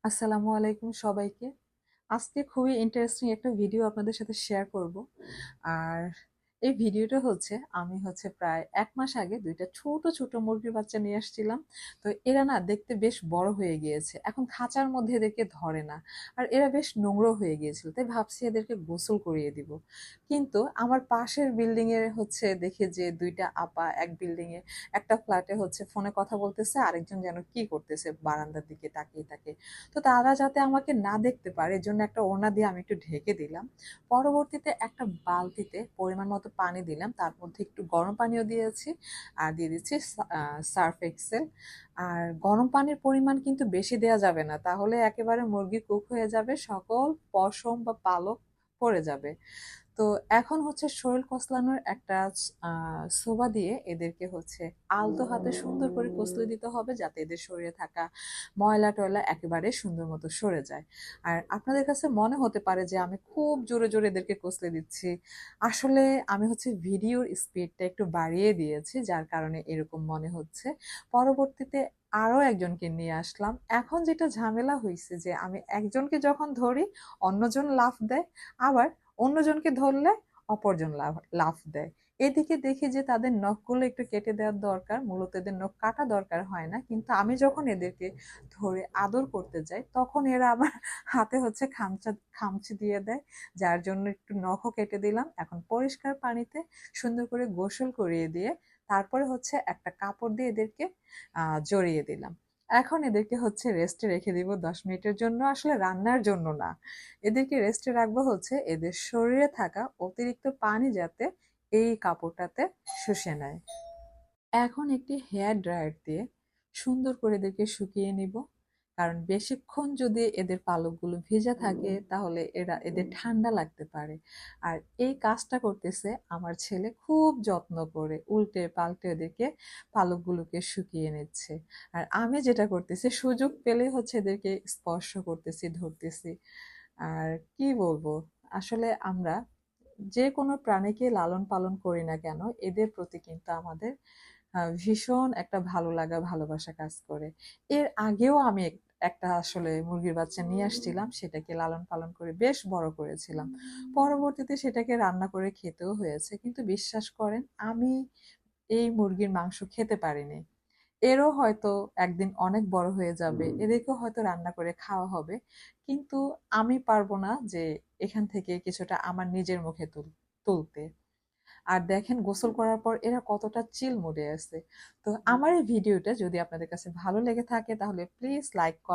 আসসালামু আলাইকুম সবাইকে। আজকে খুবই ইন্টারেস্টিং একটা ভিডিও আপনাদের সাথে শেয়ার করব। আর এই ভিডিওটা হচ্ছে আমি প্রায় 1 মাস আগে দুইটা ছোট ছোট মুরগির বাচ্চা নিয়ে আসছিলাম। তো এরা না দেখতে বেশ বড় হয়ে গিয়েছে, এখন খাঁচার মধ্যে এদেরকে ধরে না। আর এরা বেশ নোংরা হয়ে গিয়েছিল, তাই ভাবছি এদেরকে গোসল করিয়ে দিব। কিন্তু আমার পাশের বিল্ডিং এ দেখে যে দুইটা আপা এক বিল্ডিং এ একটা ফ্ল্যাটে ফোনে কথা বলতেছে, আরেকজন যেন কি করতেছে বারান্দার দিকে তাকিয়ে থাকে। তো তারা যাতে আমাকে না দেখতে পারে এজন্য একটা ওড়না দিয়ে আমি একটু ঢেকে দিলাম। পরবর্তীতে একটা বালতিতে পরিমাণ মতো পানি দিলাম, তার মধ্যে একটু গরম পানিও দিয়েছি, আর দিয়ে দিচ্ছি সার্ফ এক্সেল। আর গরম পানির পরিমাণ কিন্তু বেশি দেওয়া যাবে না, তাহলে একেবারে মুরগি কুক হয়ে যাবে, সকল পশম বা পালক পড়ে যাবে। তো এখন শরীর কসলানোর একটা সোবা দিয়ে এদেরকে আলতো হাতে সুন্দর করে কসলে দিতে হবে, যাতে এদের শরীরে থাকা ময়লা টয়লা একেবারে সুন্দর মতো সরে যায়। আর আপনাদের কাছে মনে হতে পারে যে আমি খুব জোরে জোরে এদেরকে কসলে দিচ্ছি। আসলে আমি ভিডিওর স্পিডটা একটু বাড়িয়ে দিয়েছি, যার কারণে এরকম মনে হচ্ছে। পরবর্তীতে আরো একজনকে নিয়ে আসলাম। এখন যেটা ঝামেলা হয়েছে যে আমি একজনকে যখন ধরি অন্যজন লাফ দেয়, আবার অন্যজনকে ধরলে অপরজন লাফ দেয়। এদিকে দেখি যে তাদের নখগুলো একটু কেটে দেওয়ার দরকার, মূলত এদের নখ কাটা দরকার হয় না, কিন্তু আমি যখন এদেরকে ধরে আদর করতে যাই তখন এরা আমার হাতে খামচি দিয়ে দেয়, যার জন্য একটু নখও কেটে দিলাম। এখন পরিষ্কার পানিতে সুন্দর করে গোসল করিয়ে দিয়ে তারপরে একটা কাপড় দিয়ে এদেরকে জড়িয়ে দিলাম। এখন এদেরকে রেস্টে রেখে দিব 10 মিনিটের জন্য, আসলে রান্নার জন্য না। এদেরকে রেস্টে রাখবো এদের শরীরে থাকা অতিরিক্ত পানি যাতে এই কাপড়টাতে শুষে নেয়। এখন একটি হেয়ার ড্রায়ার দিয়ে সুন্দর করে এদেরকে শুকিয়ে নিব, কারণ বেশিক্ষণ যদি এদের পালকগুলো ভেজা থাকে তাহলে এদের ঠান্ডা লাগতে পারে। আর এই কাজটা করতেছে আমার ছেলে খুব যত্ন করে, উল্টে পাল্টে এদেরকে পালকগুলোকে শুকিয়ে নিচ্ছে। আর আমি যেটা করতেছি, সুযোগ পেলে এদেরকে স্পর্শ করতেছি, ধরতেছি। আর কি বলবো, আসলে আমরা যে কোনো প্রাণীকে লালন পালন করি না কেন, এদের প্রতি কিন্তু আমাদের ভীষণ একটা ভালো লাগা ভালোবাসা কাজ করে। এর আগেও আমি একটা আসলে মুরগির বাচ্চা নিয়ে আসছিলাম, সেটাকে লালন পালন করে বেশ বড় করেছিলাম। পরবর্তীতে সেটাকে রান্না করে খেতেও হয়েছে, কিন্তু বিশ্বাস করেন আমি এই মুরগির মাংস খেতে পারিনি। এরও হয়তো একদিন অনেক বড় হয়ে যাবে, এদেরকেও হয়তো রান্না করে খাওয়া হবে, কিন্তু আমি পারবো না যে এখান থেকে কিছুটা আমার নিজের মুখে তুলতে। আর দেখেন গোসল করার পর এরা কতটা চিল মুডে আছে। তো আমার এই ভিডিওটা যদি আপনাদের কাছে ভালো লেগে থাকে তাহলে প্লিজ লাইক, কমেন্ট